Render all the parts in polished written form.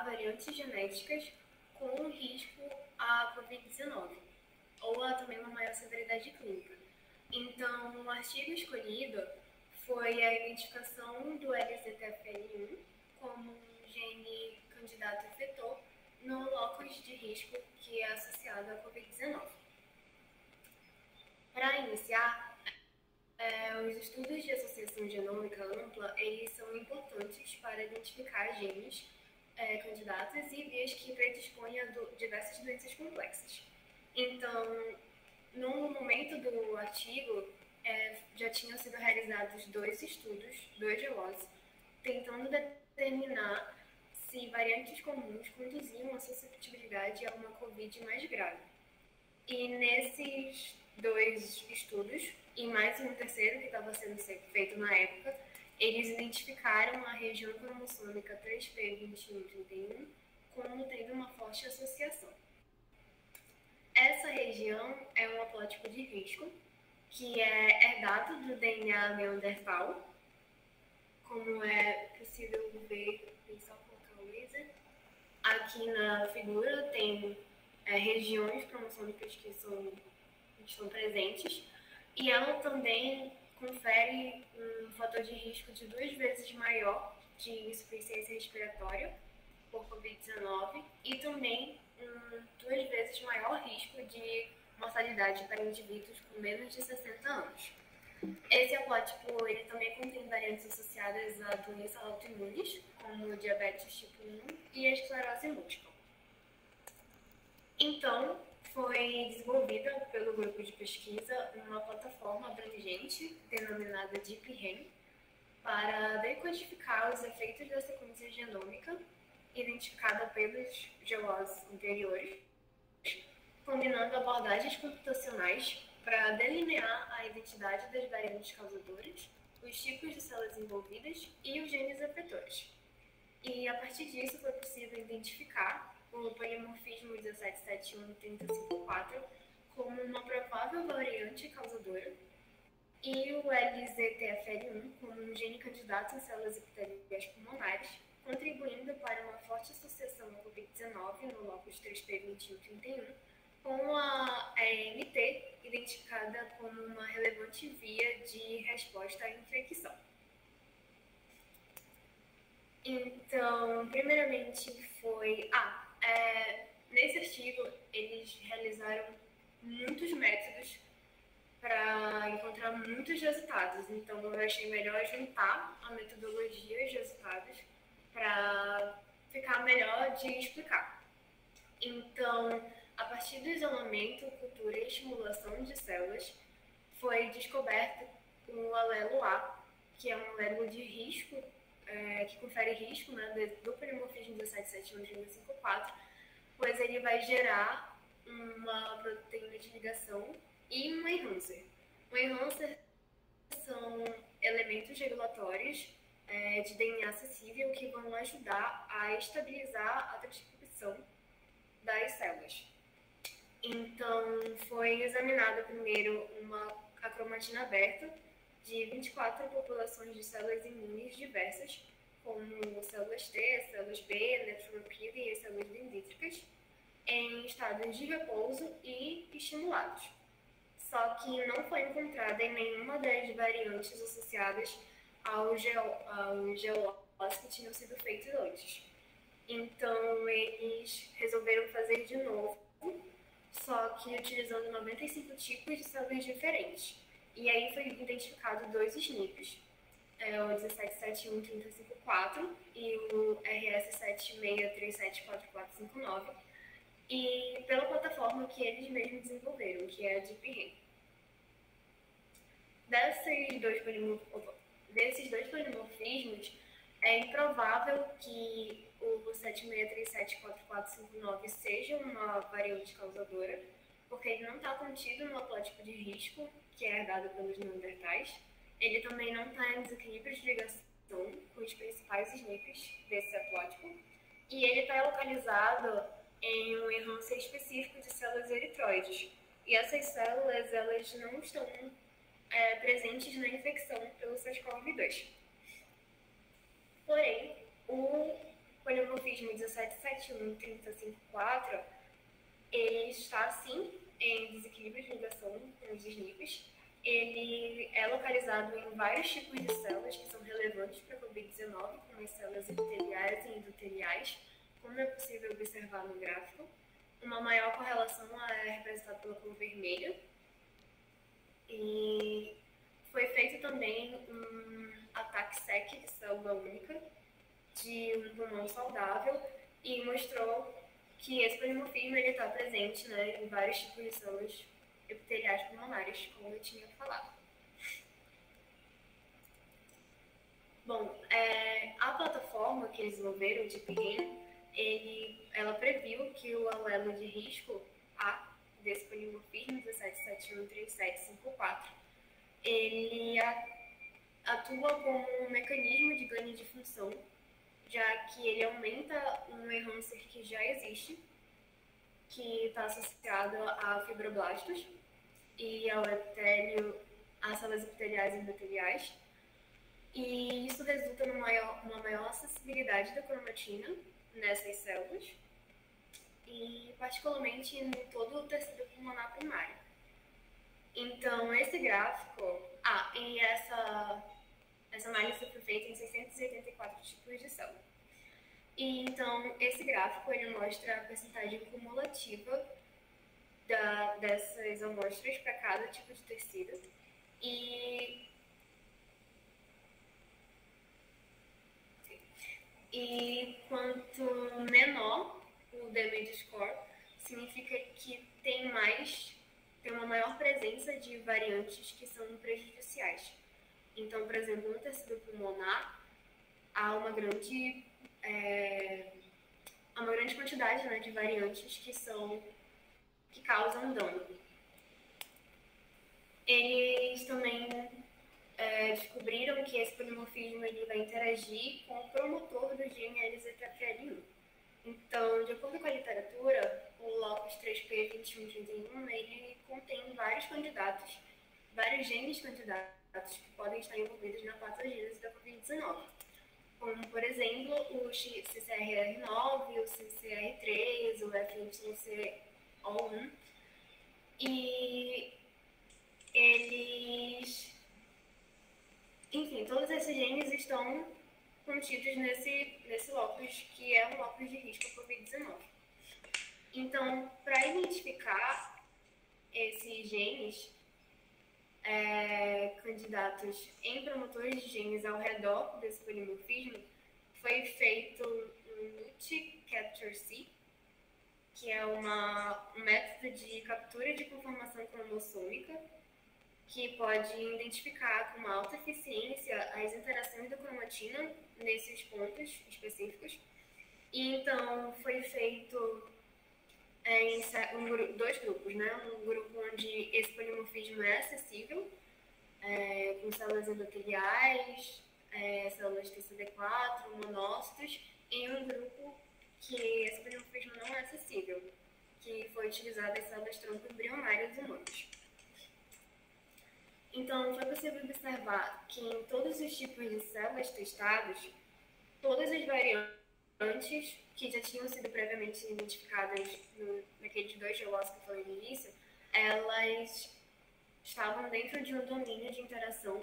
variantes genéticas com risco à Covid-19, ou a também uma maior severidade clínica. Então, o artigo escolhido foi a identificação do LZTFL1 como um gene candidato efetor no locus de risco que é associado à Covid-19. Para iniciar, os estudos de associação genômica ampla, eles são importantes para identificar genes candidatos e vias que predispõem a diversas doenças complexas. Então, no momento do artigo, já tinham sido realizados 2 estudos, 2 GWAS, tentando determinar se variantes comuns conduziam a susceptibilidade a uma COVID mais grave. E nesses 2 estudos, e mais um terceiro que estava sendo feito na época, eles identificaram a região cromossômica 3p2131 como tendo uma forte associação. Essa região é um haplótipo de risco, que é herdado do DNA neandertal, como é possível ver, só colocar o laser. Aqui na figura tem regiões cromossômicas que estão presentes, e ela também confere um fator de risco de 2 vezes maior de insuficiência respiratória por Covid-19 e também 2 vezes maior risco de mortalidade para indivíduos com menos de 60 anos. Esse haplótipo ele também contém variantes associadas a doenças autoimunes, como diabetes tipo 1 e a esclerose múltipla. Então, foi desenvolvida pelo grupo de pesquisa uma plataforma abrangente denominada DeepREM para decodificar os efeitos da sequência genômica identificada pelos GWAS anteriores, combinando abordagens computacionais para delinear a identidade das variantes causadoras, os tipos de células envolvidas e os genes efetores. E a partir disso foi possível identificar o polimorfismo 1771-3054 como uma provável variante causadora e o LZTFL1 como um gene candidato em células epiteliais pulmonares, contribuindo para uma forte associação à Covid-19 no locus 3p2131 com a EMT identificada como uma relevante via de resposta à infecção. Então, primeiramente foi... nesse artigo, eles realizaram muitos métodos para encontrar muitos resultados. Então, eu achei melhor juntar a metodologia e os resultados para ficar melhor de explicar. Então, a partir do isolamento, cultura e estimulação de células, foi descoberto o alelo A, que é um alelo de risco, que confere risco, né, do polimorfismo 1771-3054, pois ele vai gerar uma proteína de ligação e um enhancer. O enhancer são elementos regulatórios de DNA acessível que vão ajudar a estabilizar a transcrição das células. Então, foi examinada primeiro a cromatina aberta de 24 populações de células imunes diversas, como células T, células B, neutropilha e células dendríticas, em estados de repouso e estimulados. Só que não foi encontrada em nenhuma das variantes associadas aos GWAS que tinham sido feitos antes. Então, eles resolveram fazer de novo, só que utilizando 95 tipos de células diferentes. E aí foi identificado 2 SNPs, o 1771-3054 e o RS76374459, e pela plataforma que eles mesmos desenvolveram, que é a DeepREM. Desses dois polimorfismos, é improvável que o 76374459 seja uma variante causadora, porque ele não está contido no haplótipo de risco, que é herdado pelos neandertais. Ele também não está em desequilíbrio de ligação com os principais SNPs desse haplótipo, e ele está localizado em um enhancer específico de células eritroides. E essas células, elas não estão presentes na infecção pelo SARS-CoV-2. Porém, o polimorfismo 17713054, ele está, sim, em desequilíbrio de ligação com os SNPs. Ele é localizado em vários tipos de células que são relevantes para a Covid-19, como as células epiteliais e endoteliais, como é possível observar no gráfico. Uma maior correlação é representada pela cor vermelha. E foi feito também um ataque SEC de célula única de um pulmão saudável e mostrou que esse polimorfismo está presente, né, em vários tipos de células epiteliais pulmonares, como eu tinha falado. Bom, a plataforma que eles desenvolveram, o DeepGen, ela previu que o alelo de risco A desse polimorfismo 17713754, ele atua como um mecanismo de ganho de função, já que ele aumenta um enhancer que já existe, que está associado a fibroblastos e ao epitélio, às células epiteliais e endoteliais. E isso resulta numa maior acessibilidade da cromatina nessas células e particularmente em todo o tecido pulmonar primário. Então, esse gráfico... e essa análise foi feita em 684 tipos de célula. E, então, esse gráfico ele mostra a percentagem cumulativa dessas amostras para cada tipo de tecido. E quanto menor o damage score, significa que tem uma maior presença de variantes que são prejudiciais. Então, por exemplo, no tecido pulmonar, há uma grande quantidade, né, de variantes que causam dano. Eles também descobriram que esse polimorfismo ele vai interagir com o promotor do gene LZTFL1. Então, de acordo com a literatura, o locus 3p2131 ele contém vários genes candidatos que podem estar envolvidos na patogênese da Covid-19, como, por exemplo, o CCRR9, o CCR3, o FYCO1, e enfim, todos esses genes estão contidos nesse locus, que é um locus de risco à Covid-19. Então, para identificar esses genes candidatos em promotores de genes ao redor desse polimorfismo, foi feito um multi-capture-seq, que é um método de captura de conformação cromossômica, que pode identificar com uma alta eficiência as interações da cromatina nesses pontos específicos. E então foi feito em dois grupos, né? Um grupo onde esse polimorfismo é acessível, com células endoteliais, células TCD4, monócitos, e um grupo que esse polimorfismo não é acessível, que foi utilizado as células-tronco embrionárias humanas. Então, foi possível observar que em todos os tipos de células testados, todas as variantes que já tinham sido previamente identificadas naqueles dois geólogos que eu falei no início, elas estavam dentro de um domínio de interação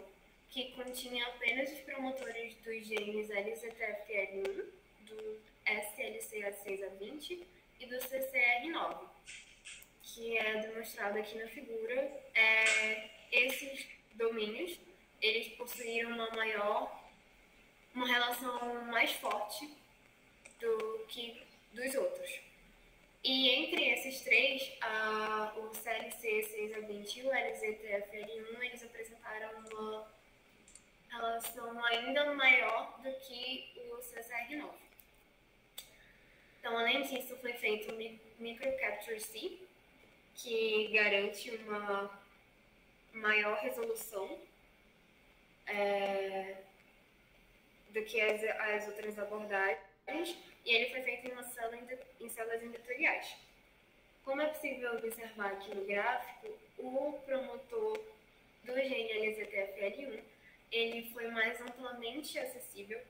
que continha apenas os promotores dos genes LZTFL1, do SLCA6A20 e do CCR9, que é demonstrado aqui na figura. Esses domínios, eles possuíram uma relação mais forte do que dos outros. E entre esses três, o CLC6A20 e o LZTFL1, eles apresentaram uma relação ainda maior do que o CCR9. Então, além disso, foi feito um microcapture-seq, que garante uma maior resolução do que as outras abordagens, e ele foi feito em células endoteliais. Como é possível observar aqui no gráfico, o promotor do gene LZTFL1 ele foi mais amplamente acessível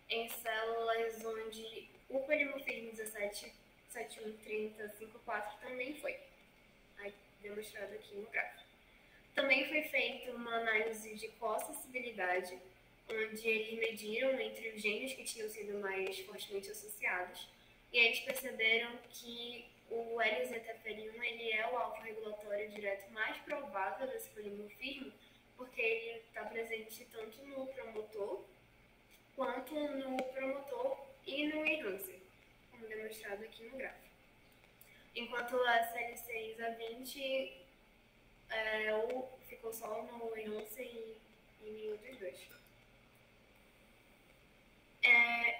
em células onde o polimorfismo 17713054 também foi demonstrado aqui no gráfico. Também foi feita uma análise de coacessibilidade, onde eles mediram entre os genes que tinham sido mais fortemente associados, e eles perceberam que o LZTFL1 ele é o alfa regulatório direto mais provável desse polimorfismo, porque ele está presente tanto no promotor quanto no promotor e no enhancer, como demonstrado aqui no gráfico. Enquanto a SL6A20 ficou só no enhancer e nenhum dos dois.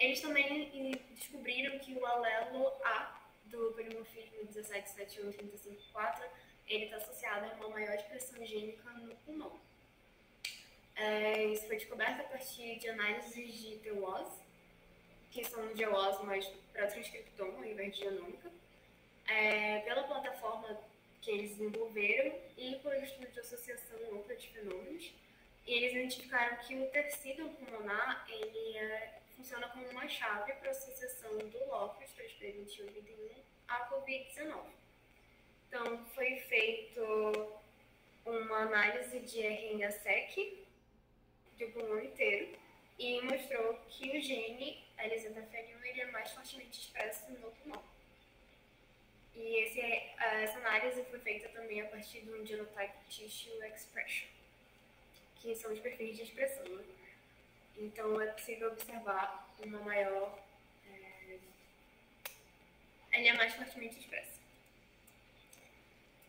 Eles também descobriram que o alelo A do polimorfismo 17713054 ele está associado a uma maior expressão gênica no pulmão. Isso foi descoberto a partir de análises de TWOS, que são de GWAS, mas para transcriptoma ao invés de genômica, pela plataforma que eles desenvolveram e por estudo de associação ampla de fenômenos. E eles identificaram que o tecido pulmonar ele funciona como uma chave para a associação do locus 3P2131 à Covid-19. Então, foi feito uma análise de RNA-seq do pulmão inteiro e mostrou que o gene LZTFL1 ele é mais fortemente expresso no pulmão. E essa análise foi feita também a partir do Genotype Tissue Expression, que são os perfis de expressão, né? Então, é possível observar uma maior... ele é mais fortemente expresso.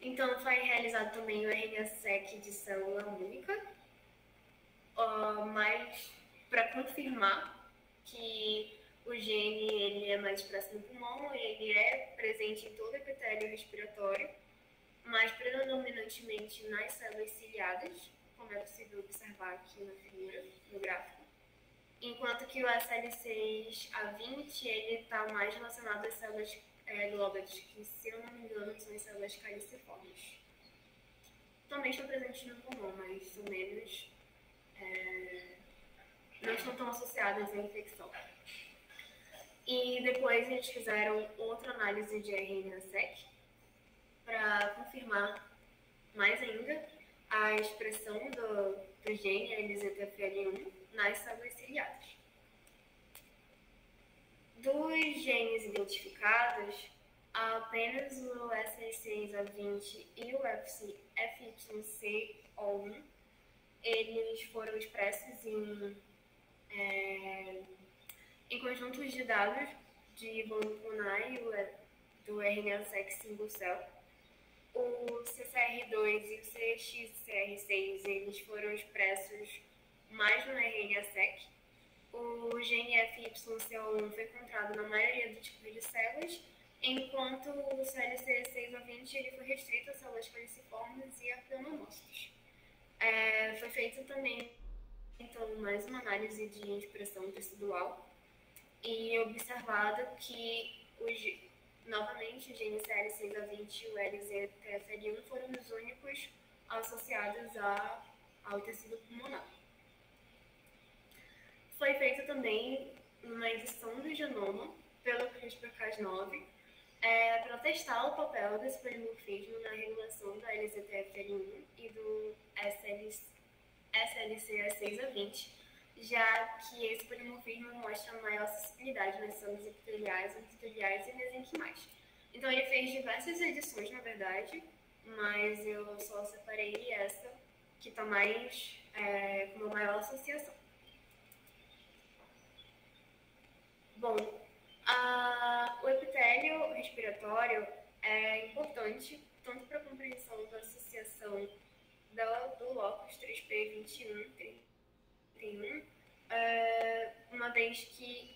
Então, foi realizado também o RNA-seq de célula única, mas para confirmar que o gene ele é mais expresso no pulmão, ele é presente em todo o epitélio respiratório, mas predominantemente nas células ciliadas, como é possível observar aqui na figura, no gráfico. Enquanto que o SL6A20 ele está mais relacionado às células glóbulas, que, se eu não me engano, são as células caliciformes. Também estão presentes no pulmão, mas são menos... não estão tão associadas à infecção. E depois eles fizeram outra análise de RNA-seq para confirmar mais ainda a expressão do gene LZTFL1 nas células ciliadas. Dos genes identificados, apenas o SL6A20 e o FYC-O1 eles foram expressos em conjuntos de dados de volume pulmonar e do RNA-seq single cell. O CCR2 e o CXCR6 eles foram expressos mais no RNA-seq. O gene FYC1 foi encontrado na maioria dos tipos de células, enquanto o CLC6A20 ele foi restrito a células caliciformes e a pneumócitos. Foi feito também, então, mais uma análise de expressão tecidual e observado que, novamente, o gene CL6A20 e o LZTFL1 foram os únicos associados ao tecido pulmonar. Foi feita também uma edição do genoma pelo CRISPR-Cas9 para testar o papel desse polimorfismo na regulação da LZTFL1 e do SLC6A20, já que esse polimorfismo mostra maior acessibilidade nas células epiteliais e mesenquimais. Então ele fez diversas edições, na verdade, mas eu só separei essa que está mais com uma maior associação. Bom, o epitélio respiratório é importante tanto para a compreensão da associação do locus 3P2131, uma vez que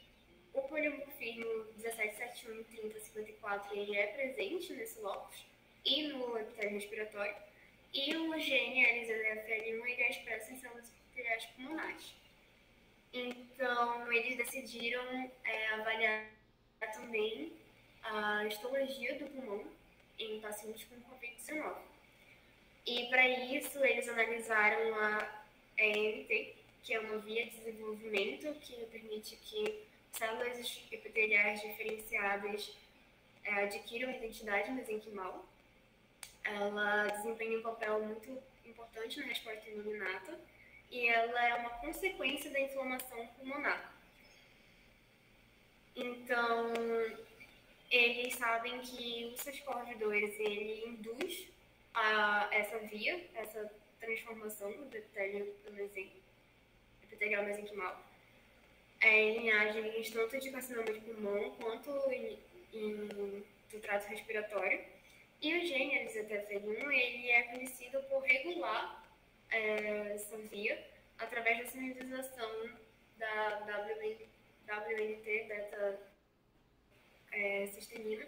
o polimorfismo 17713054 ele é presente nesse locus e no epitélio respiratório, e o gene LZTFL1 ele é expresso em células epiteliais pulmonares. Então, eles decidiram avaliar também a histologia do pulmão em pacientes com Covid-19. E, para isso, eles analisaram a EMT, que é uma via de desenvolvimento que permite que células epiteliais diferenciadas adquirem uma identidade mesenquimal. Ela desempenha um papel muito importante na resposta imune inata e ela é uma consequência da inflamação pulmonar. Então, eles sabem que o SARS-CoV-2 ele induz essa via, essa transformação do epitelial mesenquimal em linhagens tanto de carcinoma de pulmão quanto do trato respiratório. E o gene LZTFL1 ele é conhecido por regular essa via através da sinalização da WNT beta-cistemina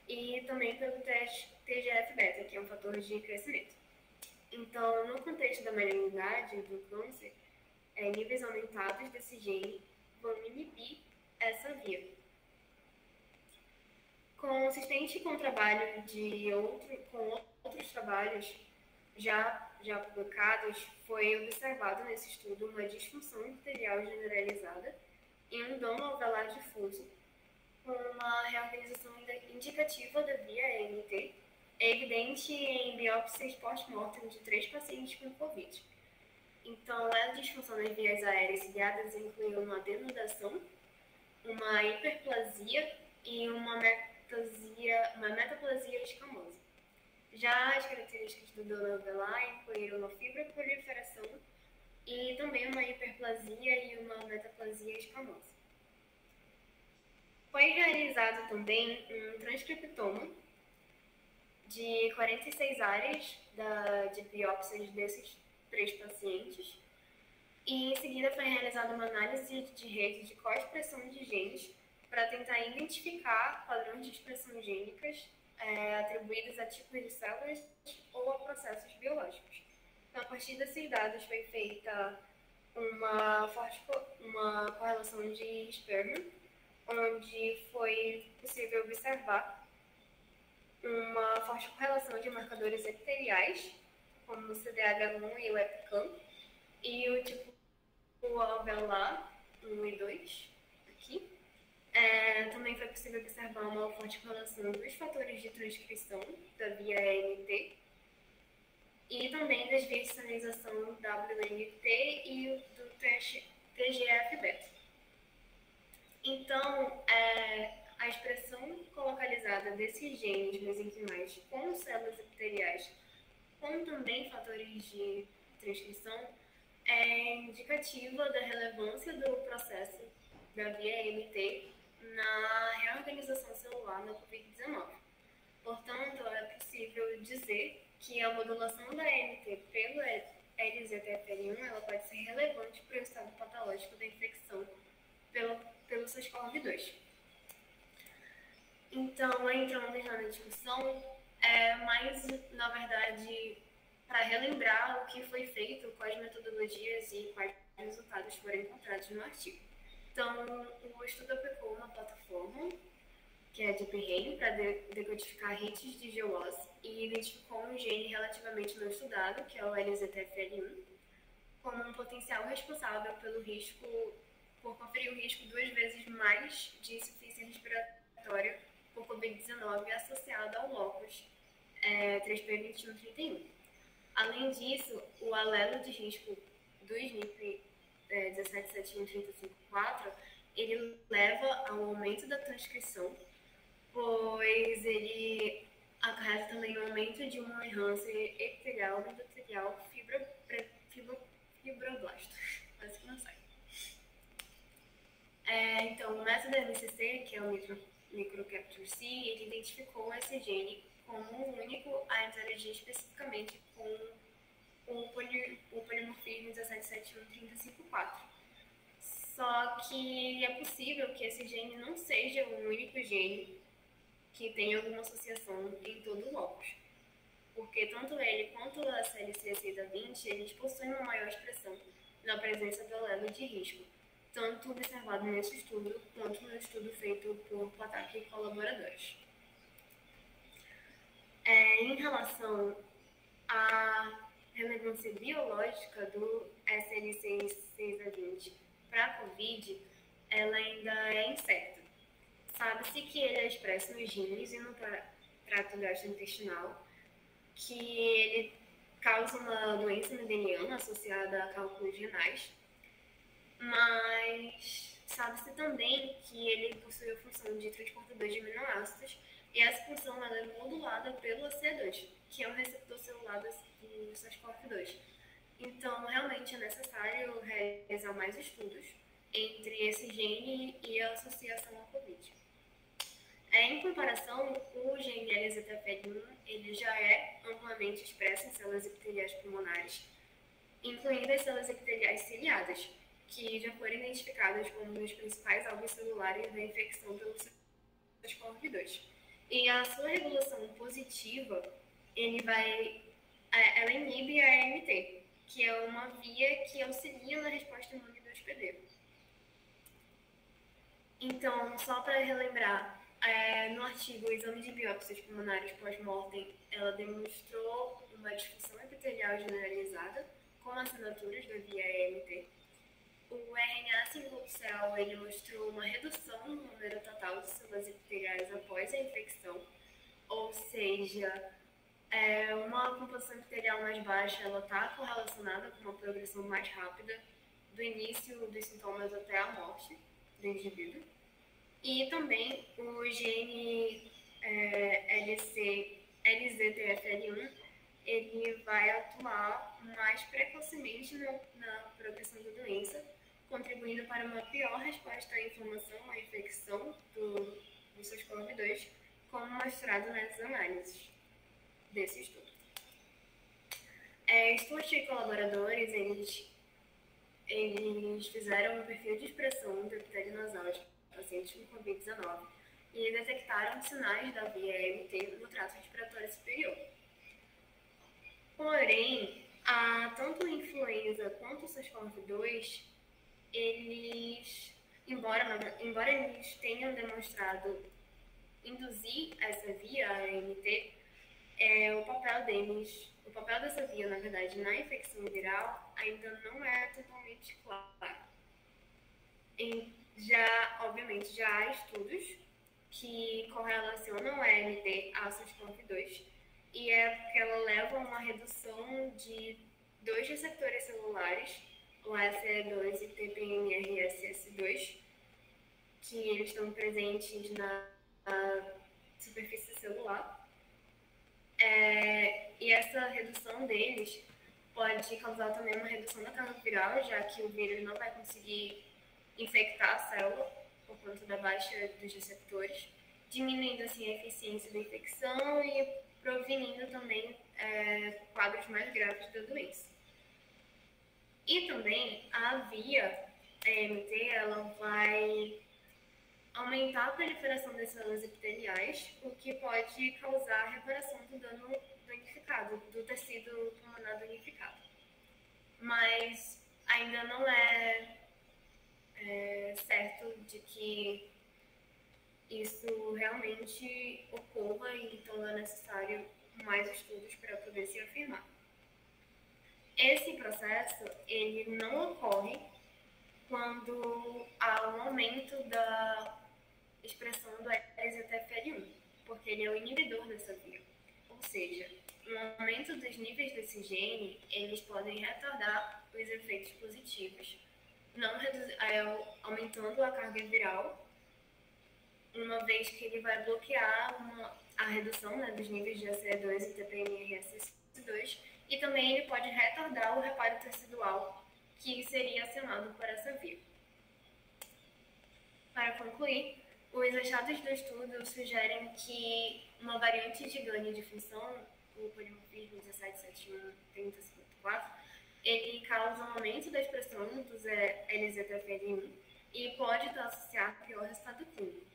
e também pelo TGF-beta, que é um fator de crescimento. Então, no contexto da malignidade do câncer, níveis aumentados desse gene vão inibir essa via. Consistente com o trabalho com outros trabalhos já publicados, foi observado nesse estudo uma disfunção epitelial generalizada em um domo alveolar difuso, com uma reorganização indicativa da via EMT, evidente em biópsias pós-mortem de 3 pacientes com Covid. Então, a disfunção das vias aéreas ciliadas incluiu uma denudação, uma hiperplasia e uma metaplasia escamosa. Já as características do domo alveolar incluíram uma fibroproliferação e também uma hiperplasia e uma metaplasia escamosa. Foi realizado também um transcriptoma de 46 áreas de biópsias desses 3 pacientes e em seguida foi realizada uma análise de rede de co-expressão de genes para tentar identificar padrões de expressão gênicas atribuídos a tipos de células ou a processos biológicos. Então, a partir desses dados foi feita uma correlação de Spearman, onde foi possível observar uma forte correlação de marcadores epiteliais, como o CDH1 e o EpiCam, e o tipo alveolar 1 e 2, aqui. Também foi possível observar uma forte correlação dos fatores de transcrição da via ENT e também das vias de sinalização WNT e do TGF-beta. Então, a expressão colocalizada desses genes mesenquimais com células epiteliais, com também fatores de transcrição, é indicativa da relevância do processo da via EMT na reorganização celular na Covid-19. Portanto, é possível dizer que a modulação da EMT pelo LZTFL1 ela pode ser relevante para o estado patológico da infecção pelo SARS-CoV-2. Então, entrando na discussão, mais, na verdade, para relembrar o que foi feito, quais metodologias e quais resultados foram encontrados no artigo. Então, o estudo aplicou uma plataforma, que é a DeepRAN, para decodificar hits de GWAS e identificou um gene relativamente não estudado, que é o LZTFL1, como um potencial responsável por conferir o risco 2 vezes mais de insuficiência respiratória por Covid-19 associado ao locus 3P2131. Além disso, o alelo de risco do SNP 177135-4, ele leva ao aumento da transcrição, pois ele acarreta também o aumento de um enhancer epitelial, endotelial, fibroblasto. Quase que não sai. Então, o método MCC, que é o Microcapture-C, ele identificou esse gene como único a interagir especificamente com o polimorfismo 177135-4. Só que é possível que esse gene não seja o único gene que tenha alguma associação em todo o locus, porque tanto ele quanto a CLC-SIDA20 eles possuem uma maior expressão na presença do alelo de risco, tanto observado nesse estudo quanto no estudo feito por Patak e colaboradores. Em relação à relevância biológica do SLC-SIDA20 para a COVID, ela ainda é incerta. Sabe-se que ele é expresso nos rins e no trato gastrointestinal, que ele causa uma doença mendeliana associada a cálculos renais, mas sabe-se também que ele possui a função de transportador de aminoácidos e essa função ela é modulada pelo AC2, que é o receptor celular do SARS-CoV-2. Então, realmente é necessário realizar mais estudos entre esse gene e a associação ao Covid. Em comparação, o gene LZTFL1 ele já é amplamente expresso em células epiteliais pulmonares, incluindo as células epiteliais ciliadas, que já foram identificadas como um dos principais alvos celulares da infecção pelo SARS-CoV-2. E a sua regulação positiva, ela inibe a AMT, que é uma via que auxilia na resposta imune do hospedeiro. Então, só para relembrar, no artigo Exame de Biópsias Pulmonares Pós-Mortem, ela demonstrou uma disfunção epitelial generalizada com assinaturas da via AMT. O RNA single cell ele mostrou uma redução no número total de células epiteliais após a infecção, ou seja, uma composição epitelial mais baixa ela está correlacionada com uma progressão mais rápida do início dos sintomas até a morte do indivíduo. E também o gene LZTFL1 ele vai atuar mais precocemente na progressão da doença, contribuindo para uma pior resposta à inflamação, à infecção do SARS-CoV-2, como mostrado nas análises desse estudo. Stuart e colaboradores, eles fizeram um perfil de expressão do epitélio nasal de pacientes com Covid-19 e detectaram sinais da via AMT no trato respiratório superior. Porém, tanto a influenza quanto o SARS-CoV-2, embora eles tenham demonstrado induzir essa via AMT, o papel dessa via, na verdade, na infecção viral ainda não é totalmente claro. Obviamente, já há estudos que correlacionam a AMT a SARS-CoV-2 e porque ela leva a uma redução de dois receptores celulares, o ACE2 e TPNRSS2, que eles estão presentes na superfície celular. E essa redução deles pode causar também uma redução da carga viral, já que o vírus não vai conseguir infectar a célula por conta da baixa dos receptores, diminuindo assim a eficiência da infecção e prevenindo também quadros mais graves da doença. E também a via AMT ela vai aumentar a proliferação das células epiteliais, o que pode causar a reparação do dano danificado, do tecido pulmonar danificado. Mas ainda não é certo de que isso realmente ocorra, e então é necessário mais estudos para poder se afirmar. Esse processo ele não ocorre quando há um aumento da expressão do LZTFL1, porque ele é o inibidor dessa via. Ou seja, um aumento dos níveis desse gene, eles podem retardar os efeitos positivos, aumentando a carga viral, uma vez que ele vai bloquear a redução dos níveis de ACE2 e TPNRSS2, e também ele pode retardar o reparo tecidual, que seria acionado por essa via. Para concluir, os achados do estudo sugerem que uma variante de ganho de função, o polimorfismo 1771-3054, ele causa um aumento da expressão dos LZTFL1 e pode estar associado a pior resultado clínico.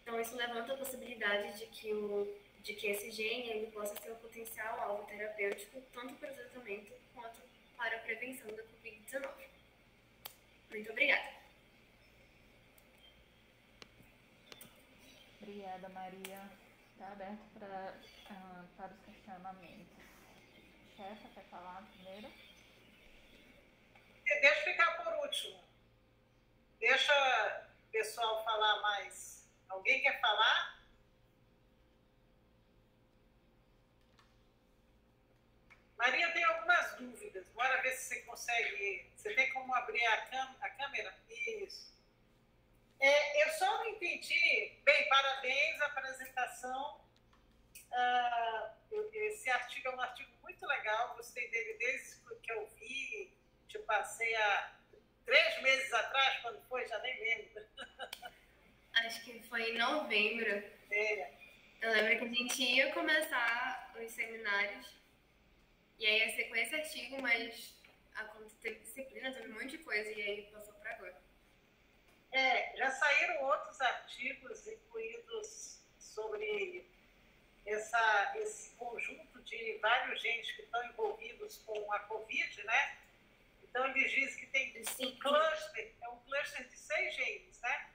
Então, isso levanta a possibilidade de que esse gene ele possa ser um potencial alvo terapêutico tanto para o tratamento quanto para a prevenção da Covid-19. Muito obrigada. Obrigada, Maria. Está aberto para os questionamentos. Chefa, quer falar primeiro? Deixa eu ficar por último. Deixa o pessoal falar mais. Alguém quer falar? Maria tem algumas dúvidas. Bora ver se você consegue. Você tem como abrir a câmera? Isso. Eu só não entendi. Bem, parabéns, a apresentação. Esse artigo é um artigo muito legal. Gostei dele desde que eu vi. Te passei há 3 meses atrás, quando foi? Já nem lembro. Acho que foi em novembro. Eu lembro que a gente ia começar os seminários. E aí ia ser com esse artigo, mas teve disciplina, teve um monte de coisa, e aí passou para agora. Já saíram outros artigos incluídos sobre esse conjunto de vários genes que estão envolvidos com a Covid, né? Então, eles dizem que tem um cluster, é um cluster de 6 genes, né?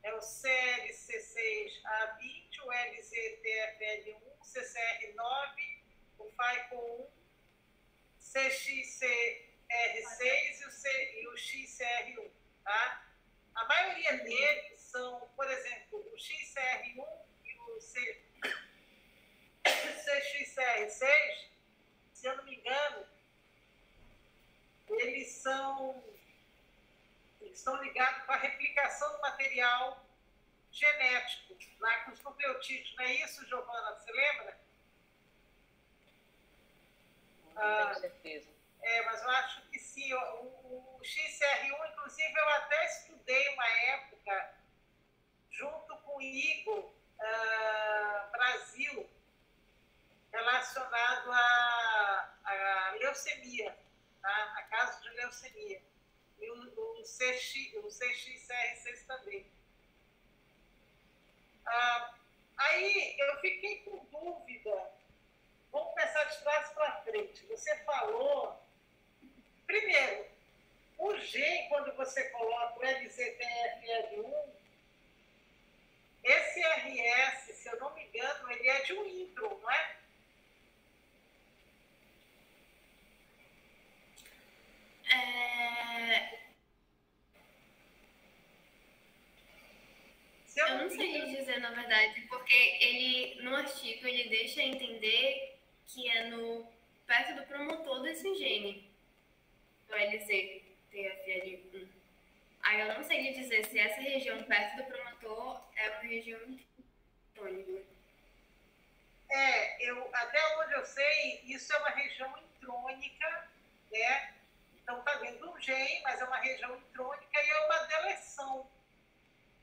É o CLC6A20, o LZTFL1, o CCR9, o FICO1, CXCR6 e o XCR1, tá? A maioria deles são, por exemplo, o XCR1 e o CXCR6, se eu não me engano, eles estão ligados com a replicação do material genético, lá com os nucleotídeos, não é isso, Giovana? Você lembra? Não tenho certeza. Mas eu acho que sim. O XCR1, inclusive, eu até estudei uma época, junto com o Igor Brasil, relacionado à leucemia, tá? A caso de leucemia. E o CXCR6 também. Aí eu fiquei com dúvida. Vamos começar de trás para frente. Você falou, primeiro, o gene, quando você coloca o LZTFL1, esse RS, se eu não me engano, ele é de um intron, não é? Eu não sei dizer, na verdade, porque ele, no artigo, ele deixa entender que é perto do promotor desse gene, do LZTFL1. Aí eu não sei lhe dizer se essa região perto do promotor é uma região intrônica. Até onde eu sei, isso é uma região intrônica, né? Então está dentro do gene, mas é uma região intrônica e é uma deleção.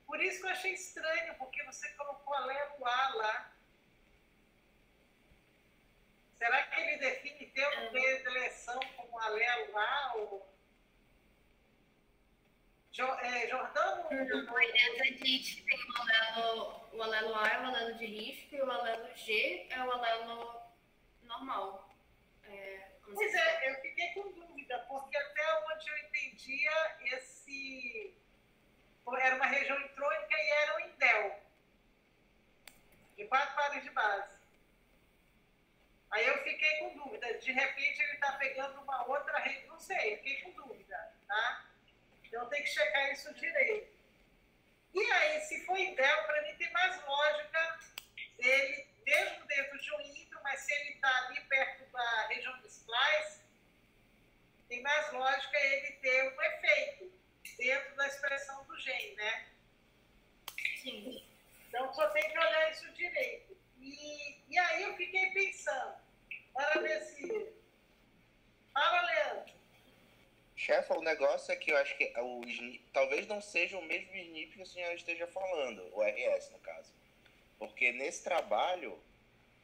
Por isso que eu achei estranho, porque você colocou alelo A lá. Será que ele define termo de deleção como alelo A? Ou... Jordão? Ele diz que tem o alelo A é o alelo de risco e o alelo G é o alelo normal. Pois é, eu fiquei com dúvida, porque até onde eu entendia, era uma região intrônica e era um indel, de 4 pares de base. Aí eu fiquei com dúvida, de repente ele está pegando uma outra rede, não sei, fiquei com dúvida, tá? Então tem que checar isso direito. E aí, se for indel, para mim tem mais lógica ele, mesmo dentro de um intro, mas se ele está ali perto da região do splice, tem mais lógica ele ter um efeito dentro da expressão do gene, né? Sim. Então, só tem que olhar isso direito. E aí eu fiquei pensando, para ver se... Fala, Leandro. Chefa, o negócio é que eu acho que talvez não seja o mesmo SNP que a senhora esteja falando, o RS, no caso. Porque nesse trabalho,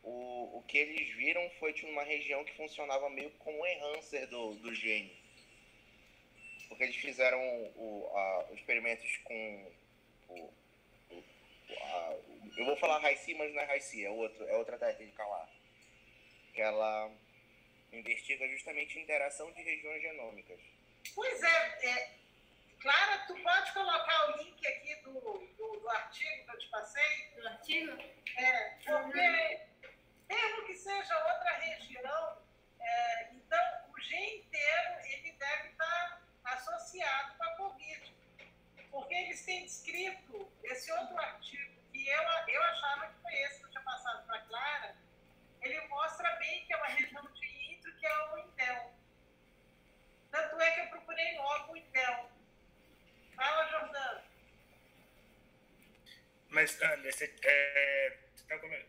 o que eles viram foi de uma região que funcionava meio como um enhancer do gene. Porque eles fizeram experimentos com eu vou falar RIC, mas não é RIC, é outra técnica lá. Que ela investiga justamente a interação de regiões genômicas. Pois Clara, tu pode colocar o link aqui do artigo que eu te passei? Do artigo? Porque mesmo que seja outra região, então o gene inteiro ele deve estar associado com a Covid. Porque Mas, Anderson,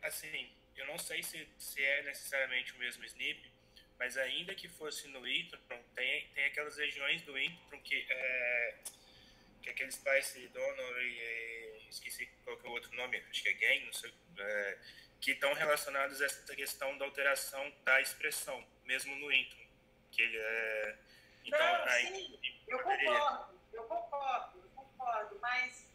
assim, eu não sei se é necessariamente o mesmo SNP, mas ainda que fosse no Intron, tem aquelas regiões do Intron que aquele Spice Donor esqueci qual que é o outro nome, acho que é Gain, não sei, que estão relacionados a essa questão da alteração da expressão, mesmo no Intron, que ele é... Então, não, sim, eu concordo, mas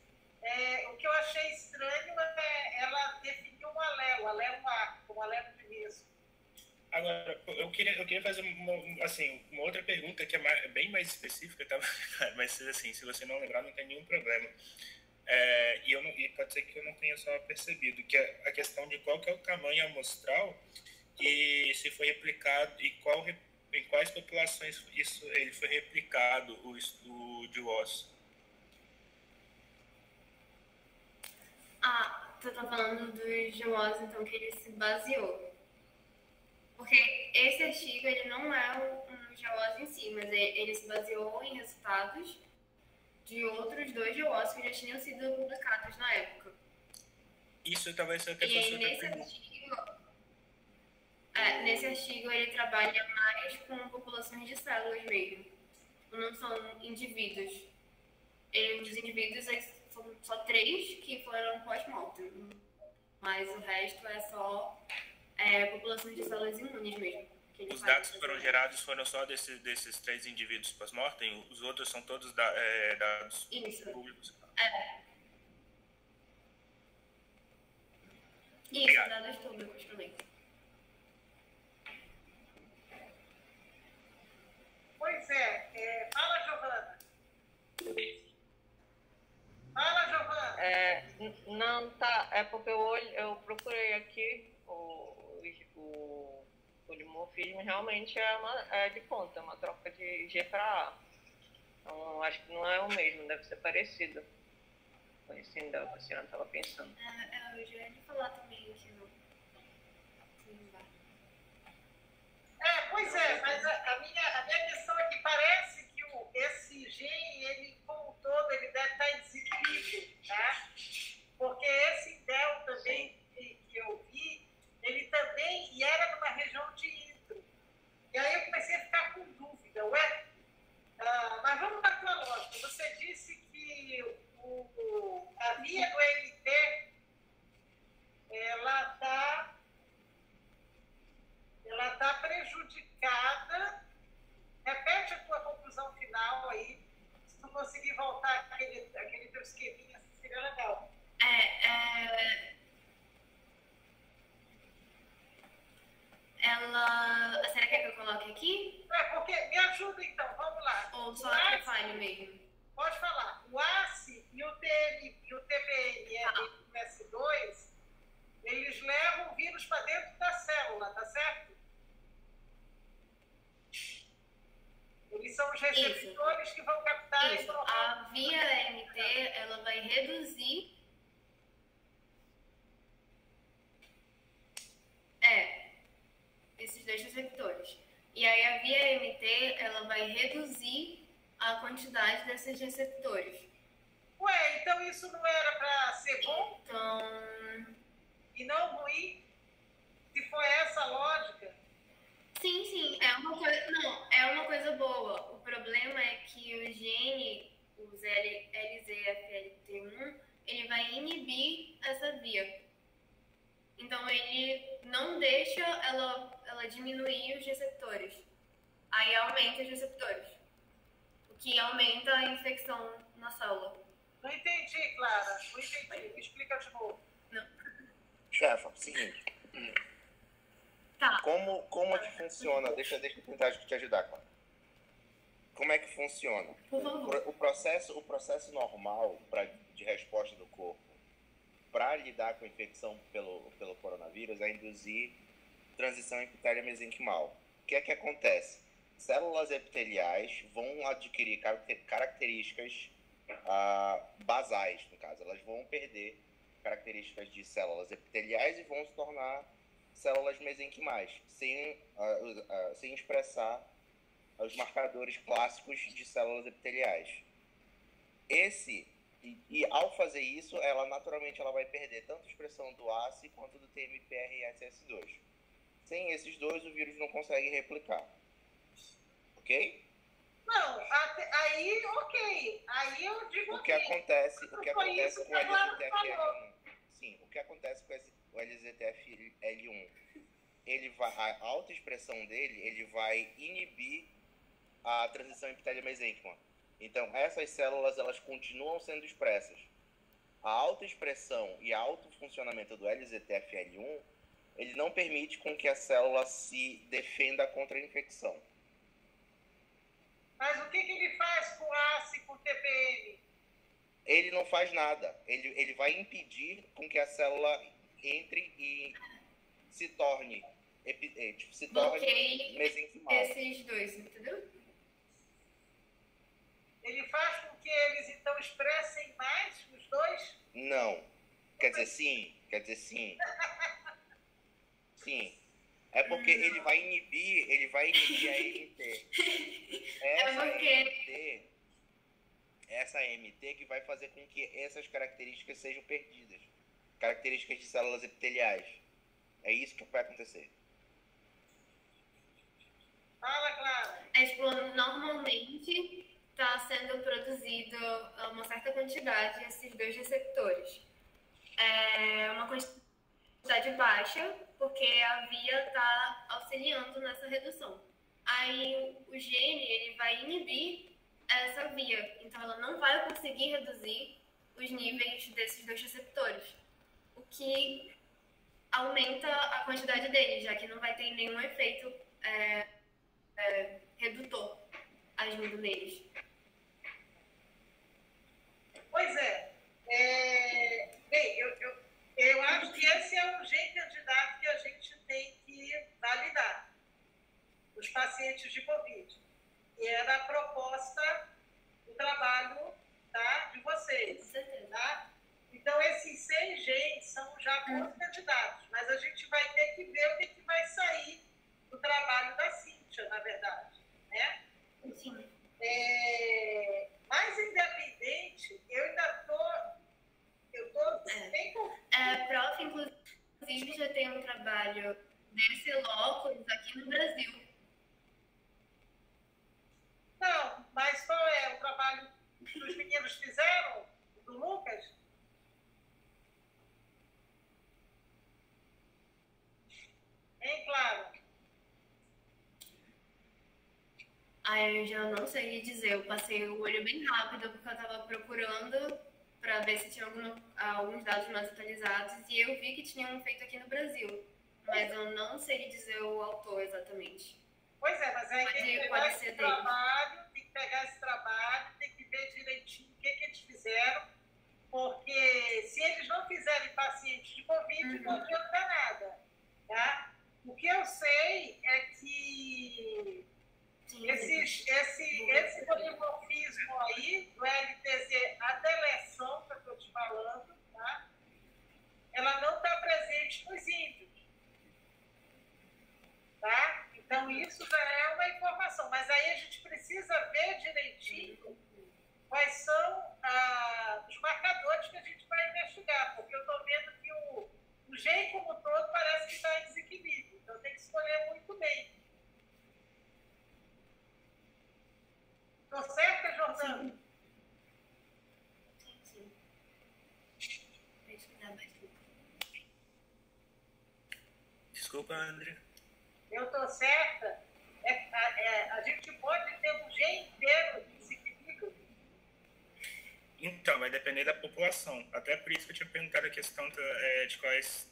o que eu achei estranho é ela definir um alelo A, como alelo de risco. Agora, eu queria fazer uma outra pergunta que é bem mais específica, tá? Mas assim, se você não lembrar, não tem nenhum problema. E pode ser que eu não tenha só percebido, que é a questão de qual que é o tamanho amostral e se foi replicado, e em quais populações ele foi replicado, o estudo de osso. Você tá falando dos GWAS, então, que ele se baseou. Porque esse artigo, ele não é um GWAS em si, mas ele se baseou em resultados de outros 2 GWAS que já tinham sido publicados na época. Isso talvez seja a questão nesse artigo, ele trabalha mais com populações de células mesmo. Não são indivíduos. Os indivíduos são só 3 que foram pós-mortem. Mas o resto é só populações de células imunes mesmo. Os dados que foram gerados foram só desses 3 indivíduos pós-mortem? Os outros são todos dados públicos? Isso, dados públicos também. Pois fala, Giovana. Fala, Giovana. Não, tá, é porque eu procurei aqui o polimorfismo realmente é de ponta, é uma troca de G para A. Então, acho que não é o mesmo, deve ser parecido. Foi assim, que a senhora estava pensando. Eu já ia falar também aqui no... Pois mas a minha questão é que parece que esse gene, ele como um todo, ele deve estar em desequilíbrio, tá? Porque esse DEL também que eu vi, ele também, e era numa região de intro. E aí eu comecei a ficar com dúvida, mas vamos na tua lógica. Você disse que a via do MT, ela está prejudicada. Repete a tua conclusão final aí. Se tu conseguir voltar aquele teu esqueminha, seria legal. Será que eu coloque aqui? Porque me ajuda então, vamos lá. Ou só a profile mesmo? Pode falar. O ACE e o TBNS2, eles levam o vírus para dentro da célula, tá certo? Eles são os receptores que vão captar isso. A via MT, ela vai reduzir... esses 2 receptores. E aí a via MT, ela vai reduzir a quantidade desses receptores. Então isso não era para ser bom? Então... E não ruim? Se for essa a lógica? Sim, é uma coisa boa. O problema é que o gene, os LZFLT1, ele vai inibir essa via. Então, ele não deixa ela diminuir os receptores. Aí aumenta os receptores. O que aumenta a infecção na célula. Não entendi, Clara. Não entendi. Me explica de novo. Não. Chefa, seguinte. Tá. Como é que funciona? Deixa eu tentar te ajudar, Clara. Como é que funciona? Por favor. O processo normal de resposta do corpo para lidar com a infecção pelo coronavírus é induzir transição epitélio-mesenquimal. O que é que acontece? Células epiteliais vão adquirir características basais, no caso. Elas vão perder características de células epiteliais e vão se tornar células mesenquimais, sem expressar os marcadores clássicos de células epiteliais. E ao fazer isso, ela naturalmente ela vai perder tanto a expressão do ACE quanto do TMPRSS2. Sem esses dois, o vírus não consegue replicar. Ok? Não, aí ok. Aí eu digo O que acontece com o LZTF-L1? Sim, o que acontece com o LZTF-L1? A autoexpressão dele, ele vai inibir a transição epitélio-mesênquima. Então, essas células, elas continuam sendo expressas. A autoexpressão e autofuncionamento do LZTF-L1, ele não permite com que a célula se defenda contra a infecção. Mas o que ele faz com o ACE, com o TPM? Ele não faz nada. Ele vai impedir com que a célula entre e se torne mesenquimal. Esses dois, entendeu? Ele faz com que eles, então, expressem mais os dois? Não. Quer dizer, sim. Sim. É porque ele vai inibir a MT. Essa MT que vai fazer com que essas características sejam perdidas. Características de células epiteliais. É isso que vai acontecer. Fala, Clara. Normalmente está sendo produzido uma certa quantidade desses dois receptores. É uma quantidade baixa, porque a via está auxiliando nessa redução. Aí o gene ele vai inibir essa via, então ela não vai conseguir reduzir os níveis desses dois receptores, o que aumenta a quantidade deles, já que não vai ter nenhum efeito redutor agindo neles. Pois é. Bem, eu acho que esse é um gene candidato que a gente tem que validar os pacientes de Covid. E era a proposta do trabalho, tá, de vocês. Tá? Então, esses 6 genes são já bons candidatos, mas a gente vai ter que ver o que vai sair do trabalho da Cíntia, na verdade. Né? Sim. Mais independente, eu ainda estou bem confusa. Prof, inclusive, já tem um trabalho desse locus aqui no Brasil. Não, mas qual é o trabalho que os meninos fizeram, do Lucas? Hein, Claro? Eu já não sei lhe dizer, eu passei o olho bem rápido porque eu estava procurando para ver se tinha alguns dados mais atualizados e eu vi que tinha um feito aqui no Brasil, mas eu não sei lhe dizer o autor exatamente. Pois é, mas aí tem que pegar esse trabalho, tem que ver direitinho o que eles fizeram, porque se eles não fizerem pacientes de Covid, não adianta nada, tá? O que eu sei é que esse polimorfismo aí, do LTZ, a deleção que eu estou te falando, tá? Ela não está presente nos índios. Tá? Então, isso já é uma informação. Mas aí a gente precisa ver direitinho quais são os marcadores que a gente vai investigar. Porque eu estou vendo que o gene como um todo parece que está em desequilíbrio. Então, tem que escolher muito bem. Estou certa, Jordana? Sim. Desculpa, André. Eu estou certa? A gente pode ter um gene inteiro de desequilíbrio? Então, vai depender da população. Até por isso que eu tinha perguntado a questão de quais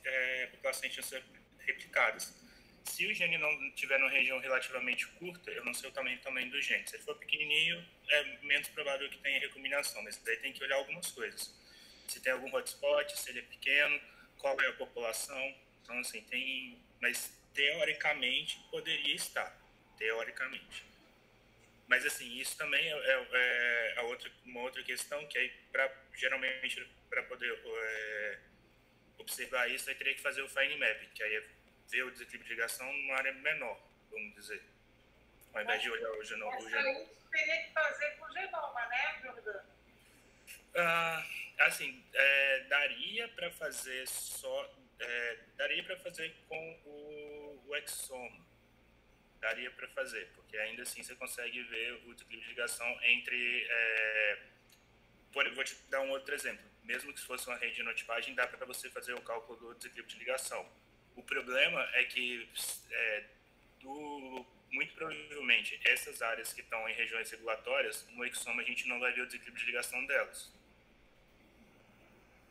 populações tinham sido replicadas. Se o gene não estiver numa região relativamente curta, eu não sei o tamanho do gene. Se ele for pequenininho, é menos provável que tenha recombinação, mas daí tem que olhar algumas coisas. Se tem algum hotspot, se ele é pequeno, qual é a população. Então, assim, mas teoricamente poderia estar. Teoricamente. Mas, assim, isso também é uma outra questão que aí, geralmente, para poder observar isso, aí teria que fazer o fine map, que aí é ver o desequilíbrio de ligação numa área menor, vamos dizer. Ao invés de olhar o genoma. Mas aí teria que fazer com o genoma, né, Jordana? Assim, daria para fazer daria para fazer com o exoma. Daria para fazer, porque ainda assim você consegue ver o desequilíbrio de ligação entre... vou te dar um outro exemplo. Mesmo que fosse uma rede de notipagem, dá para você fazer o cálculo do desequilíbrio de ligação. O problema é que, muito provavelmente, essas áreas que estão em regiões regulatórias, no exoma a gente não vai ver o desequilíbrio de ligação delas.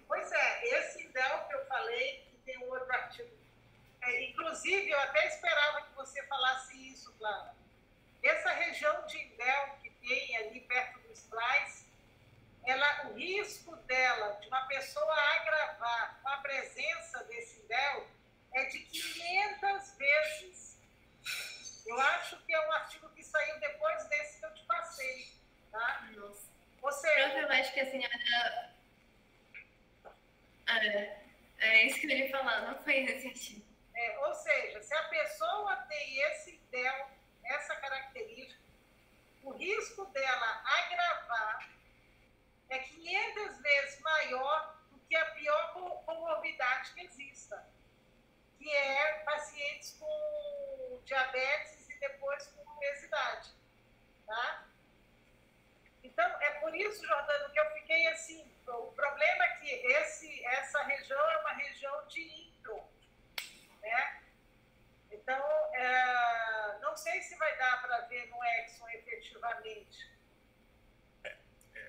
Pois é, esse INDEL que eu falei, que tem um outro artigo. Inclusive, eu até esperava que você falasse isso, Clara. Essa região de INDEL que tem ali perto do SPLAIS, o risco dela, de uma pessoa agravar com a presença desse INDEL, é de 500 vezes. Eu acho que é um artigo que saiu depois desse que eu te passei. Tá? Nossa. Ou seja, eu acho que assim, é isso que eu ia falar, não foi esse artigo. Ou seja, se a pessoa tem esse INDEL, essa característica, o risco dela agravar é 500 vezes maior do que a pior comorbidade que exista, que é pacientes com diabetes e depois com obesidade. Tá? Então, é por isso, Jordano, que eu fiquei assim, o problema é que essa região é uma região de intro, né? Então, não sei se vai dar para ver no Exxon efetivamente.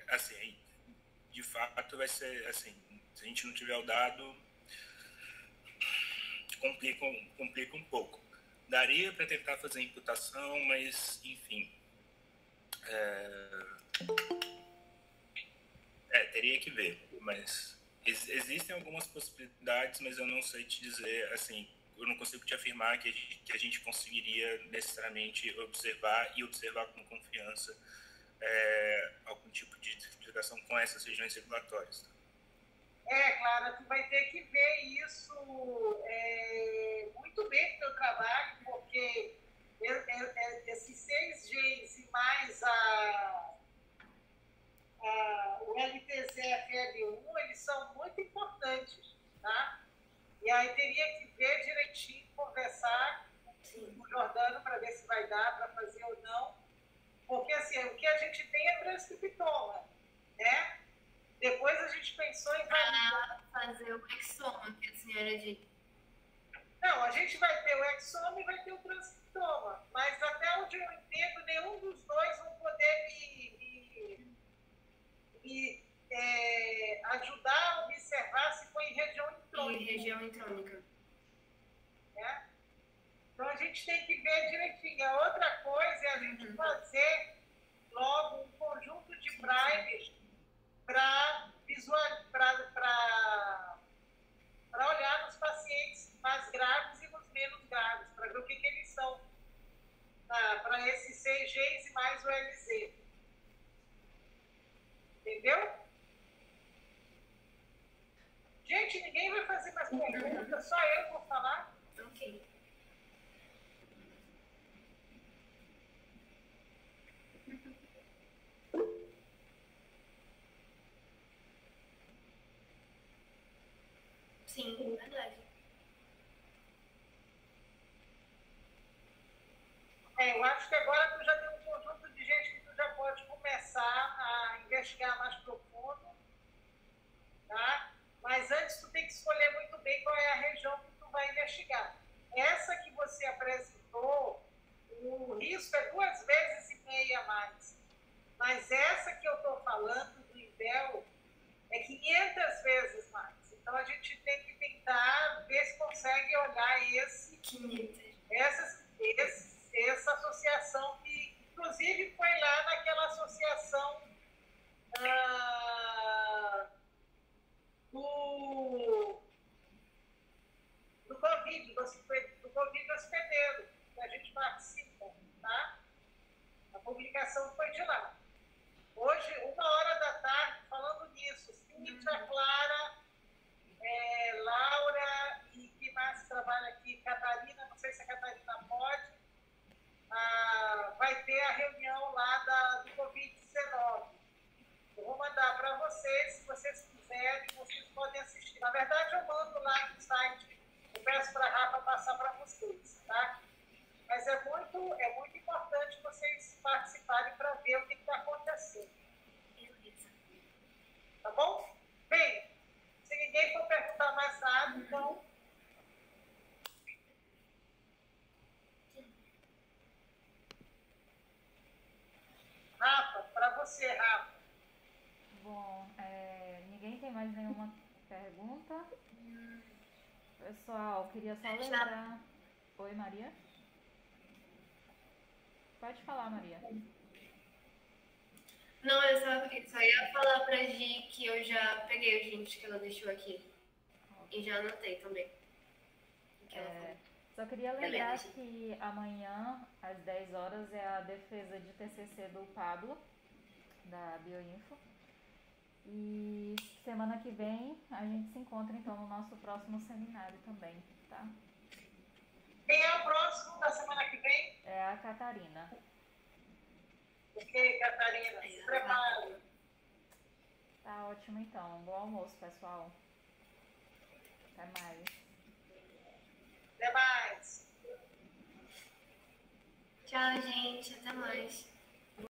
Assim, de fato vai ser assim, se a gente não tiver o dado, complica um pouco. Daria para tentar fazer imputação, mas, enfim, teria que ver, mas existem algumas possibilidades, mas eu não sei te dizer, assim, eu não consigo te afirmar que a gente conseguiria necessariamente observar com confiança algum tipo de ligação com essas regiões regulatórias. Clara, tu vai ter que ver isso muito bem no teu trabalho, porque esses 6 genes e mais o LTZFL1, eles são muito importantes, tá? E aí teria que ver direitinho, conversar com o Jordano para ver se vai dar para fazer ou não, porque assim, o que a gente tem é transcriptoma, né? Depois a gente pensou em fazer o exoma, que a senhora disse. Não, a gente vai ter o exoma e vai ter o transcriptoma, mas até onde eu entendo, nenhum dos dois vão poder me ajudar a observar se foi em região intrônica. Em região intrônica. Né? Então a gente tem que ver direitinho. A outra coisa é a gente fazer logo um conjunto de primers para olhar nos pacientes mais graves e nos menos graves, para ver o que eles são, para esses 6 Gs e mais o LZ. Entendeu? Gente, ninguém vai fazer mais perguntas, só eu vou falar. Ok. Sim, verdade. Eu acho que agora tu já tem um conjunto de gente que tu já pode começar a investigar mais profundo, tá? Mas antes tu tem que escolher muito bem qual é a região que tu vai investigar. Essa que você apresentou, o risco é 2,5 vezes a mais. Mas essa que eu estou falando do INDEL é 500 vezes mais. Então a gente tem que tentar ver se consegue olhar essa associação que, inclusive, foi lá naquela associação do Covid, do Covid hospedeiro, que a gente participa, tá? A publicação foi de lá. Hoje, 1h falando nisso, Cíntia, Clara, Laura e quem mais trabalha aqui, Catarina, não sei se a Catarina pode, vai ter a reunião lá do Covid-19. Eu vou mandar para vocês você, Rafa. Bom, ninguém tem mais nenhuma pergunta? Pessoal, queria só lembrar... Oi, Maria? Pode falar, Maria. Não, eu só ia falar pra Gi que eu já peguei os links que ela deixou aqui. E já anotei também. O que ela falou. Só queria lembrar Beleza. que amanhã, às 10 horas, é a defesa de TCC do Pablo, da Bioinfo. E semana que vem a gente se encontra, então, no nosso próximo seminário também, tá? Quem é o próximo da semana que vem? É a Catarina. Ok, Catarina, se prepare. Tá ótimo, então. Bom almoço, pessoal. Até mais. Até mais. Tchau, gente. Até mais.